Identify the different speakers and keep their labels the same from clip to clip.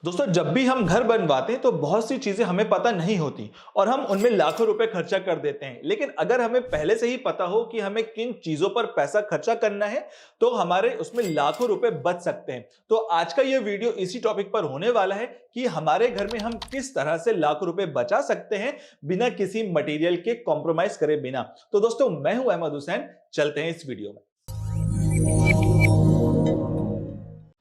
Speaker 1: दोस्तों जब भी हम घर बनवाते हैं तो बहुत सी चीजें हमें पता नहीं होती और हम उनमें लाखों रुपए खर्चा कर देते हैं। लेकिन अगर हमें पहले से ही पता हो कि हमें किन चीजों पर पैसा खर्चा करना है तो हमारे उसमें लाखों रुपए बच सकते हैं। तो आज का ये वीडियो इसी टॉपिक पर होने वाला है कि हमारे घर में हम किस तरह से लाखों रुपए बचा सकते हैं बिना किसी मटेरियल के कॉम्प्रोमाइज करे बिना। तो दोस्तों मैं हूं अहमद हुसैन, चलते हैं इस वीडियो में।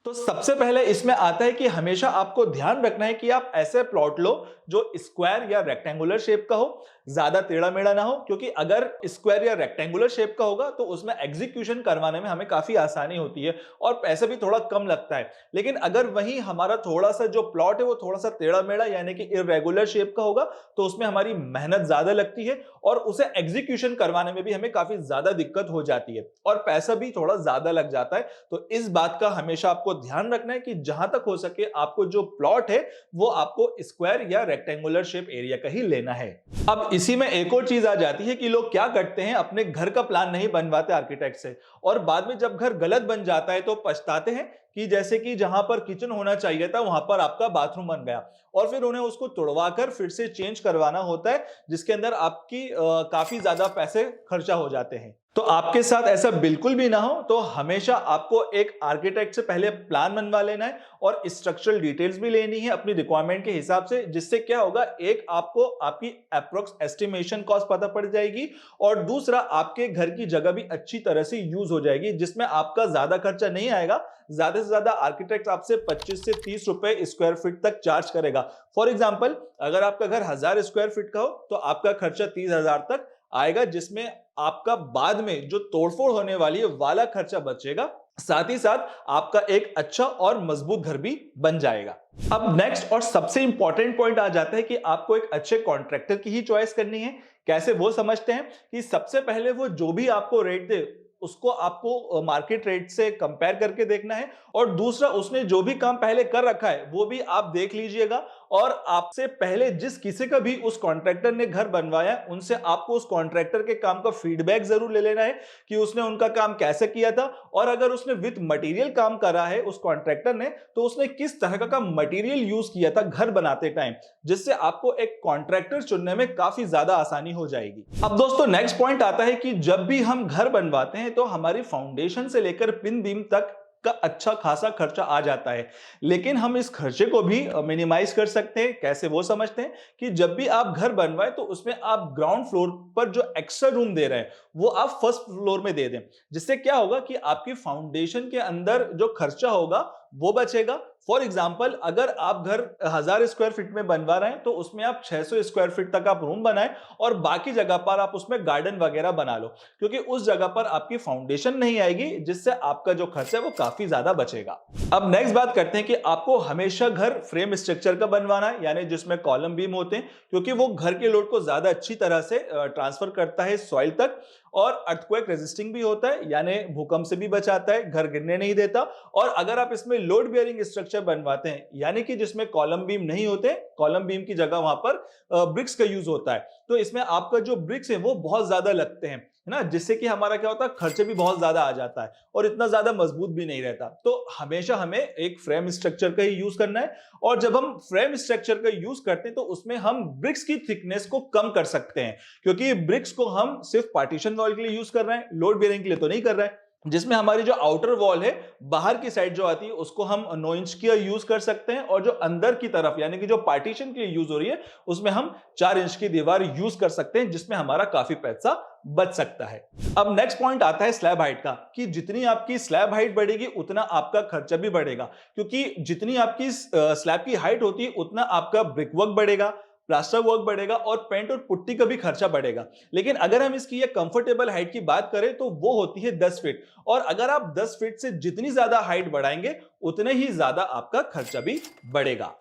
Speaker 1: तो सबसे पहले इसमें आता है कि हमेशा आपको ध्यान रखना है कि आप ऐसे प्लॉट लो जो स्क्वायर या रेक्टेंगुलर शेप का हो, ज्यादा टेढ़ा मेढ़ा ना हो, क्योंकि अगर स्क्वायर या रेक्टेंगुलर शेप का होगा तो उसमें एग्जीक्यूशन करवाने में हमें काफी आसानी होती है और पैसा भी थोड़ा कम लगता है। लेकिन अगर वही हमारा थोड़ा सा जो प्लॉट है वो थोड़ा सा टेढ़ा मेढ़ा यानी कि इरेगुलर शेप का होगा तो उसमें हमारी मेहनत ज्यादा लगती है और उसे एग्जीक्यूशन करवाने में भी हमें काफी ज्यादा दिक्कत हो जाती है और पैसा भी थोड़ा ज्यादा लग जाता है। तो इस बात का हमेशा आपको ध्यान रखना है कि जहां तक हो सके आपको जो प्लॉट है वो आपको स्क्वायर या रेक्टेंगुलर शेप एरिया का ही लेना है। अब इसी में एक और चीज आ जाती है कि लोग क्या करते हैं, अपने घर का प्लान नहीं बनवाते आर्किटेक्ट से और बाद में जब घर गलत बन जाता है तो पछताते हैं कि जैसे कि जहां पर किचन होना चाहिए था वहां पर आपका बाथरूम बन गया और फिर उन्हें उसको तुड़वाकर फिर से चेंज करवाना होता है जिसके अंदर आपकी काफी ज्यादा पैसे खर्चा हो जाते हैं। तो आपके साथ ऐसा बिल्कुल भी ना हो तो हमेशा आपको एक आर्किटेक्ट से पहले प्लान बनवा लेना है और स्ट्रक्चरल डिटेल्स भी लेनी है अपनी रिक्वायरमेंट के हिसाब से, जिससे क्या होगा, एक आपको आपकी अप्रोक्स एस्टिमेशन कॉस्ट पता पड़ जाएगी और दूसरा आपके घर की जगह भी अच्छी तरह से यूज हो जाएगी जिसमें आपका ज्यादा खर्चा नहीं आएगा। ज्यादा से ज्यादा आर्किटेक्ट आपसे 25 से 30 रुपए स्क्वायर फीट तक चार्ज करेगा। फॉर एग्जाम्पल अगर आपका घर 1000 स्क्वायर फीट का हो तो आपका खर्चा 30,000 तक आएगा, जिसमें आपका बाद में जो तोड़फोड़ होने वाली है वाला खर्चा बचेगा, साथ ही साथ आपका एक अच्छा और मजबूत घर भी बन जाएगा। अब नेक्स्ट और सबसे इंपॉर्टेंट पॉइंट आ जाता है कि आपको एक अच्छे कॉन्ट्रैक्टर की ही चॉइस करनी है। कैसे वो समझते हैं कि सबसे पहले वो जो भी आपको रेट दे उसको आपको मार्केट रेट से कंपेयर करके देखना है और दूसरा उसने जो भी काम पहले कर रखा है वो भी आप देख लीजिएगा और आपसे पहले जिस किसी का भी उस कॉन्ट्रैक्टर ने घर बनवाया उनसे आपको उस कॉन्ट्रैक्टर के काम का फीडबैक जरूर ले लेना है कि उसने उनका काम कैसे किया था और अगर उसने विद मटेरियल काम करा है उस कॉन्ट्रैक्टर ने तो उसने किस तरह का मटेरियल यूज किया था घर बनाते टाइम, जिससे आपको एक कॉन्ट्रैक्टर चुनने में काफी ज्यादा आसानी हो जाएगी। अब दोस्तों नेक्स्ट पॉइंट आता है कि जब भी हम घर बनवाते हैं तो हमारी फाउंडेशन से लेकर पिन बीम तक का अच्छा खासा खर्चा आ जाता है, लेकिन हम इस खर्चे को भी मिनिमाइज कर सकते हैं। कैसे वो समझते हैं कि जब भी आप घर बनवाए तो उसमें आप ग्राउंड फ्लोर पर जो एक्स्ट्रा रूम दे रहे हैं वो आप फर्स्ट फ्लोर में दे दें, जिससे क्या होगा कि आपकी फाउंडेशन के अंदर जो खर्चा होगा वो बचेगा। फॉर एग्जाम्पल अगर आप घर 1000 स्क्वायर फीट में बनवा रहे हैं तो उसमें आप 600 स्क्वायर फीट तक आप रूम बनाएं और बाकी जगह पर आप उसमें गार्डन वगैरह बना लो, क्योंकि उस जगह पर आपकी फाउंडेशन नहीं आएगी जिससे आपका जो खर्चा है वो काफी ज्यादा बचेगा। अब नेक्स्ट बात करते हैं कि आपको हमेशा घर फ्रेम स्ट्रक्चर का बनवाना है, यानी जिसमें कॉलम बीम होते हैं, क्योंकि वो घर के लोड को ज्यादा अच्छी तरह से ट्रांसफर करता है सॉइल तक और अर्थक्वेक रेजिस्टिंग भी होता है, यानी भूकंप से भी बचाता है, घर गिरने नहीं देता। और अगर आप इसमें लोड बेयरिंग स्ट्रक्चर बनवाते हैं यानी कि जिसमें कॉलम बीम नहीं होते, कॉलम बीम की जगह वहां पर ब्रिक्स का यूज होता है, तो इसमें आपका जो ब्रिक्स है वो बहुत ज्यादा लगते हैं, है ना, जिससे कि हमारा क्या होता है, खर्चे भी बहुत ज्यादा आ जाता है और इतना ज्यादा मजबूत भी नहीं रहता। तो हमेशा हमें एक फ्रेम स्ट्रक्चर का ही यूज करना है और जब हम फ्रेम स्ट्रक्चर का यूज करते हैं तो उसमें हम ब्रिक्स की थिकनेस को कम कर सकते हैं, क्योंकि ब्रिक्स को हम सिर्फ पार्टीशन वॉल के लिए यूज कर रहे हैं, लोड बेयरिंग के लिए तो नहीं कर रहे हैं। जिसमें हमारी जो आउटर वॉल है बाहर की साइड जो आती है उसको हम 9 इंच की यूज कर सकते हैं और जो अंदर की तरफ यानी कि जो पार्टीशन के लिए यूज हो रही है उसमें हम 4 इंच की दीवार यूज कर सकते हैं, जिसमें हमारा काफी पैसा बच सकता है। अब नेक्स्ट पॉइंट आता है स्लैब हाइट का, कि जितनी आपकी स्लैब हाइट बढ़ेगी उतना आपका खर्चा भी बढ़ेगा, क्योंकि जितनी आपकी स्लैब की हाइट होती है उतना आपका ब्रिक वर्क बढ़ेगा, प्लास्टर वर्क बढ़ेगा और पेंट और पुट्टी का भी खर्चा बढ़ेगा। लेकिन अगर हम इसकी एक कंफर्टेबल हाइट की बात करें तो वो होती है 10 फीट, और अगर आप 10 फीट से जितनी ज्यादा हाइट बढ़ाएंगे उतने ही ज्यादा आपका खर्चा भी बढ़ेगा।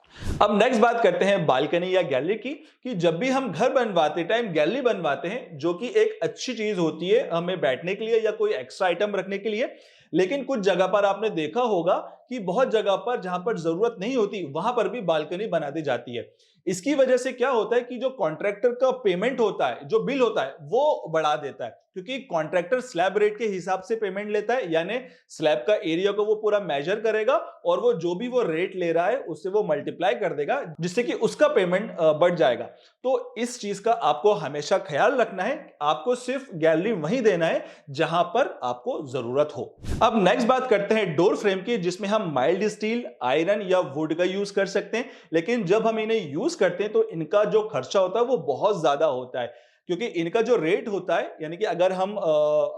Speaker 1: अब नेक्स्ट बात करते हैं बालकनी या गैलरी की, कि जब भी हम घर बनवाते टाइम गैलरी बनवाते हैं जो कि एक अच्छी चीज होती है हमें बैठने के लिए या कोई एक्स्ट्रा आइटम रखने के लिए, लेकिन कुछ जगह पर आपने देखा होगा कि बहुत जगह पर जहां पर जरूरत नहीं होती वहां पर भी बालकनी बना दी जाती है। इसकी वजह से क्या होता है कि जो कॉन्ट्रैक्टर का पेमेंट होता है, जो बिल होता है, वो बढ़ा देता है, क्योंकि कॉन्ट्रैक्टर स्लैब रेट के हिसाब से पेमेंट लेता है, यानी स्लैब का एरिया को वो पूरा मेजर करेगा देगा और वो जो भी वो रेट ले रहा है उससे वो मल्टीप्लाई कर देगा, जिससे कि उसका पेमेंट बढ़ जाएगा। तो इस चीज का आपको हमेशा ख्याल रखना है, आपको सिर्फ गैलरी वहीं देना है जहां पर आपको जरूरत हो। अब नेक्स्ट बात करते हैं डोर फ्रेम की, जिसमें हम माइल्ड स्टील, आयरन या वुड का यूज कर सकते हैं। लेकिन जब हम इन्हें यूज करते हैं तो इनका जो खर्चा होता है वो बहुत ज्यादा होता है, क्योंकि इनका जो रेट होता है, यानी कि अगर हम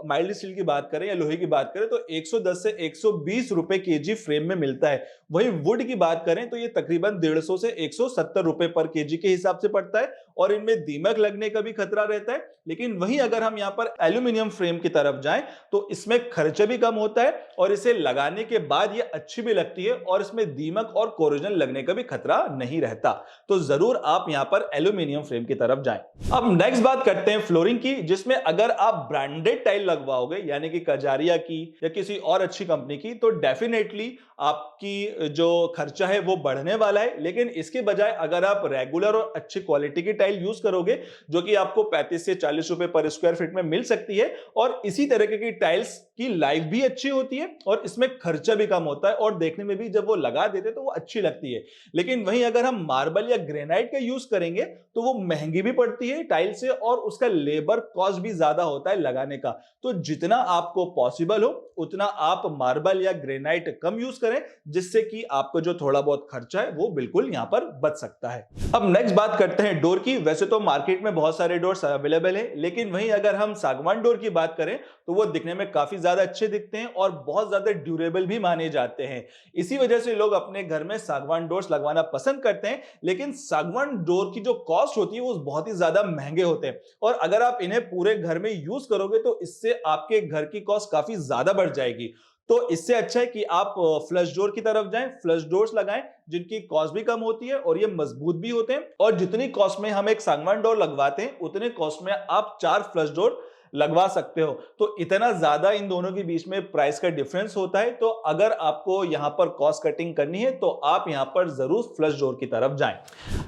Speaker 1: माइल्ड स्टील की बात करें या लोहे की बात करें तो 110 से 120 रुपए केजी फ्रेम में मिलता है। वहीं वुड की बात करें तो ये तकरीबन 150 से 170 रुपए पर केजी के हिसाब से पड़ता है और इनमें दीमक लगने का भी खतरा रहता है। लेकिन वहीं अगर हम यहां पर एल्यूमिनियम फ्रेम की तरफ जाएं तो इसमें खर्चा भी कम होता है और इसे लगाने के बाद ये अच्छी भी लगती है और इसमें दीमक और कोरोजन लगने का भी खतरा नहीं रहता। तो जरूर आप यहां पर एल्यूमिनियम फ्रेम की तरफ जाएं। अब नेक्स्ट बात करते हैं फ्लोरिंग की, जिसमें अगर आप ब्रांडेड टाइल लगवाओगे यानी कि कजारिया की या किसी और अच्छी कंपनी की, तो डेफिनेटली आपकी जो खर्चा है वो बढ़ने वाला है। लेकिन इसके बजाय अगर आप रेगुलर और अच्छी क्वालिटी की टाइल यूज करोगे जो कि आपको 35 से 40 रुपए पर स्क्वायर फीट में मिल सकती है, और इसी तरीके की टाइल्स की लाइफ भी अच्छी होती है और इसमें खर्चा भी कम होता है और देखने में भी जब वो लगा देते तो वो अच्छी लगती है। लेकिन वहीं अगर हम मार्बल या ग्रेनाइट का यूज करेंगे तो वो महंगी भी पड़ती है टाइल से और उसका लेबर कॉस्ट भी ज्यादा होता है लगाने का। तो जितना आपको पॉसिबल हो उतना आप मार्बल या ग्रेनाइट कम यूज करें, जिससे कि आपको जो थोड़ा बहुत खर्चा है वो बिल्कुल यहां पर बच सकता है। अब नेक्स्ट बात करते हैं डोर की। वैसे तो मार्केट में बहुत सारे डोर्स अवेलेबल है, लेकिन वहीं अगर हम सागवान डोर की बात करें तो वो दिखने में काफी ज्यादा अच्छे दिखते हैं और बहुत ज्यादा ड्यूरेबल भी माने जाते हैं। इसी वजह से लोग अपने घर में सागवान डोर्स लगवाना पसंद करते हैं। लेकिन सागवान डोर की जो कॉस्ट होती है वो बहुत ही ज्यादा महंगे होते हैं और अगर आप इन्हें पूरे घर में यूज करोगे तो इससे आपके घर की कॉस्ट काफी ज्यादा बढ़ जाएगी। तो इससे अच्छा है कि आप फ्लश डोर की तरफ जाएं, फ्लश डोर्स लगाएं जिनकी कॉस्ट भी कम होती है और ये मजबूत भी होते हैं। और जितनी कॉस्ट में हम एक सागवान डोर लगवाते हैं उतने कॉस्ट में आप 4 फ्लश डोर लगवा सकते हो। तो इतना ज्यादा इन दोनों के बीच में प्राइस का डिफरेंस होता है। तो अगर आपको यहां पर कॉस्ट कटिंग करनी है तो आप यहां पर जरूर फ्लश डोर की तरफ जाएं।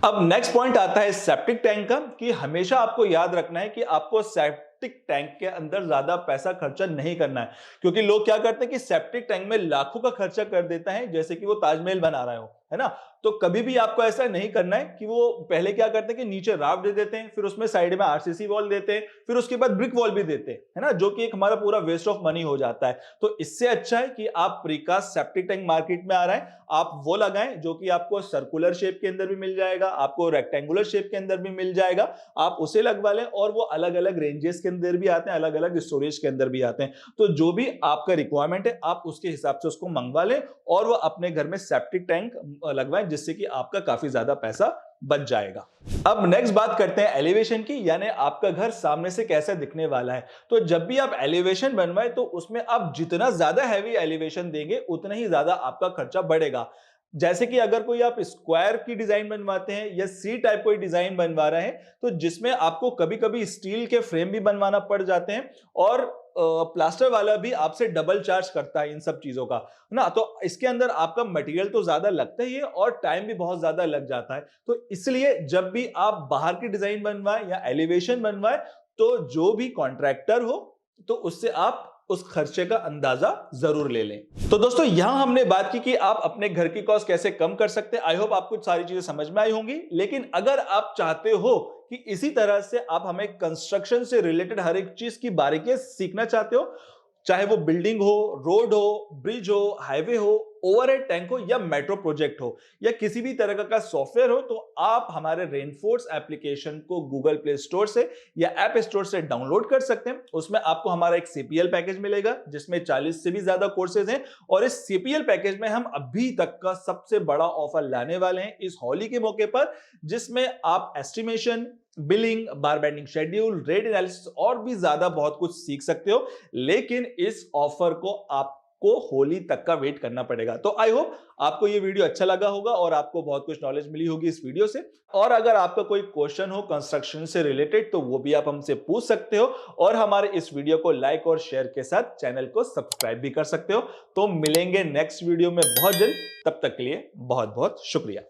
Speaker 1: अब नेक्स्ट पॉइंट आता है सेप्टिक टैंक का, कि हमेशा आपको याद रखना है कि आपको सेप्टिक टैंक के अंदर ज्यादा पैसा खर्चा नहीं करना है, क्योंकि लोग क्या करते हैं कि सेप्टिक टैंक में लाखों का खर्चा कर देता है जैसे कि वो ताजमहल बना रहा हो, है ना। तो कभी भी आपको ऐसा नहीं करना है कि वो पहले क्या करते हैं कि नीचे राफ्ट दे देते हैं, फिर उसमें साइड में आरसीसी वॉल देते हैं, फिर उसके बाद ब्रिक वॉल भी देते हैं, है ना, जो कि एक हमारा पूरा वेस्ट ऑफ मनी हो जाता है। तो इससे अच्छा है कि आप प्रीकास्ट सेप्टिक टैंक मार्केट में आ रहा है, आप वो लगाएं जो कि आपको सर्कुलर शेप के अंदर भी मिल जाएगा, आपको रेक्टेंगुलर शेप के अंदर भी मिल जाएगा। आप उसे लगवा लें और वो अलग अलग रेंजेस के अंदर भी आते हैं, अलग अलग स्टोरेज के अंदर भी आते हैं। तो जो भी आपका रिक्वायरमेंट है आप उसके हिसाब से उसको मंगवा लें और वो अपने घर में सेप्टिक टैंक लगवाएं, जिससे कि आपका काफी ज्यादा पैसा बच जाएगा। अब नेक्स्ट बात करते हैं एलिवेशन की, यानी आपका घर सामने से कैसा दिखने वाला है। तो जब भी आप एलिवेशन बनवाएं तो उसमें आप जितना ज्यादा हैवी एलिवेशन देंगे उतना ही ज्यादा आपका खर्चा बढ़ेगा। जैसे कि अगर कोई आप स्क्वायर की डिजाइन बनवाते हैं या सी टाइप कोई डिजाइन बनवा रहे हैं तो जिसमें आपको कभी कभी स्टील के फ्रेम भी बनवाना पड़ जाते हैं और प्लास्टर वाला भी आपसे डबल चार्ज करता है इन सब चीजों का, ना। तो इसके अंदर आपका मटेरियल तो ज्यादा लगता ही है और टाइम भी बहुत ज्यादा लग जाता है। तो इसलिए जब भी आप बाहर की डिजाइन बनवाएं या एलिवेशन बनवाएं तो जो भी कॉन्ट्रैक्टर हो तो उससे आप उस खर्चे का अंदाजा जरूर ले लें। तो दोस्तों यहां हमने बात की कि आप अपने घर की कॉस्ट कैसे कम कर सकते हैं। आई होप आपको सारी चीजें समझ में आई होंगी। लेकिन अगर आप चाहते हो कि इसी तरह से आप हमें कंस्ट्रक्शन से रिलेटेड हर एक चीज की बारीकियां सीखना चाहते हो, चाहे वो बिल्डिंग हो, रोड हो, ब्रिज हो, हाईवे हो, ओवरहेड टैंक हो या मेट्रो प्रोजेक्ट हो या किसी भी तरह का सॉफ्टवेयर हो, तो आप हमारे रेनफोर्स एप्लीकेशन को गूगल प्ले स्टोर से या ऐप स्टोर से डाउनलोड कर सकते हैं। उसमें आपको हमारा एक सीपीएल पैकेज मिलेगा जिसमें 40 से भी ज्यादा कोर्सेज हैं और इस सीपीएल पैकेज में हम अभी तक का सबसे बड़ा ऑफर लाने वाले हैं इस होली के मौके पर, जिसमें आप एस्टिमेशन, बिलिंग, बार बेंडिंग शेड्यूल, रेट एनालिसिस और भी ज्यादा बहुत कुछ सीख सकते हो। लेकिन इस ऑफर को आपको होली तक का वेट करना पड़ेगा। तो आई होप आपको ये वीडियो अच्छा लगा होगा और आपको बहुत कुछ नॉलेज मिली होगी इस वीडियो से। और अगर आपका कोई क्वेश्चन हो कंस्ट्रक्शन से रिलेटेड तो वो भी आप हमसे पूछ सकते हो और हमारे इस वीडियो को लाइक और शेयर के साथ चैनल को सब्सक्राइब भी कर सकते हो। तो मिलेंगे नेक्स्ट वीडियो में बहुत जल्द, तब तक के लिए बहुत बहुत शुक्रिया।